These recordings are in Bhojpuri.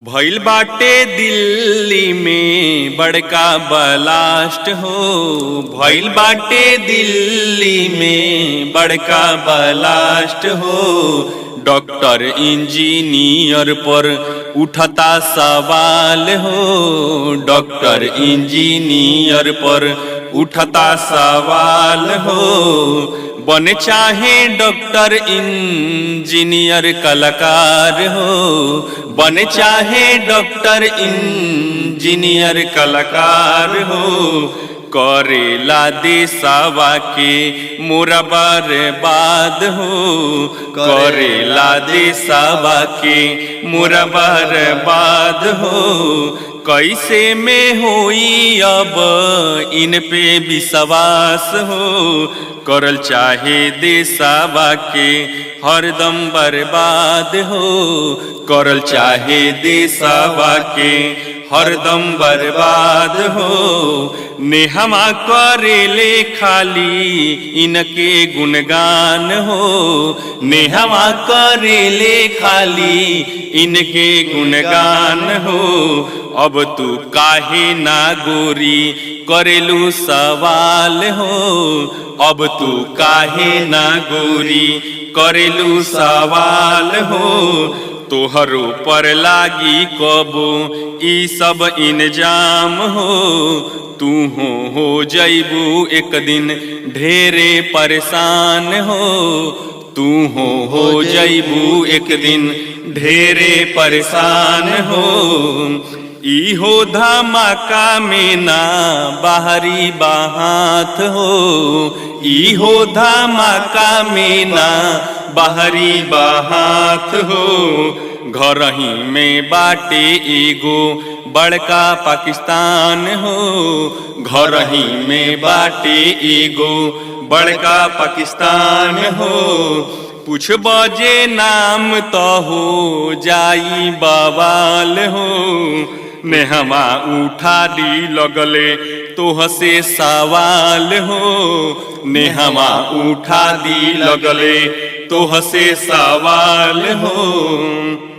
भइल बाटे दिल्ली में बड़का ब्लास्ट हो। भइल बाटे दिल्ली में बड़का ब्लास्ट हो। डॉक्टर इंजीनियर पर उठता सवाल हो। डॉक्टर इंजीनियर पर उठता सवाल हो। बने चाहे डॉक्टर इंजीनियर कलाकार हो। बने चाहे डॉक्टर इंजीनियर कलाकार हो। करेला देशवा के मोरा बर्बाद हो। करेला देशवा के मोरा बर्बाद हो। कैसे में होई अब इन पे विश्वास हो। करल चाहे देशवा के हरदम बर्बाद हो। करल चाहे देशवा के हरदम बर्बाद हो। नेहमा करेले खाली इनके गुणगान हो। नेहमा करेले खाली इनके गुणगान हो। अब तू काहे ना गोरी करेलू सवाल हो। अब तू काहे ना गोरी करेलू सवाल हो। तोहरो पर लागी कबो ई सब इंजाम हो। तू हो जैबू एक दिन ढेरे परेशान हो। तू हो जैबू एक दिन ढेरे परेशान हो। इहो धमाका में ना बाहरी बाहात हो। इहो धमाका में ना बाहरी बाहात हो। घर ही में बाटे एगो बड़का पाकिस्तान हो। घर ही में बाटे एगो बड़का पाकिस्तान हो। पूछ बजे नाम तो हो जाई बवाल हो। नेहमा उठा दी लगले तोह से सवाल हो। नेहमा उठा दी लगले तोह से सवाल हो।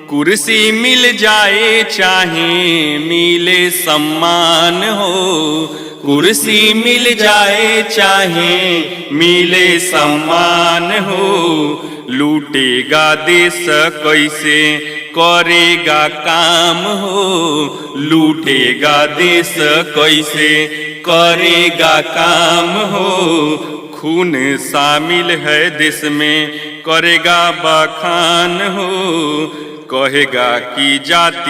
कुर्सी मिल जाए चाहे मिले सम्मान हो। कुर्सी मिल जाए चाहे मिले सम्मान हो। लूटेगा देश कैसे करेगा काम हो। लूटेगा देश कैसे करेगा काम हो। खून शामिल है देश में करेगा बखान हो। कहेगा कि जाति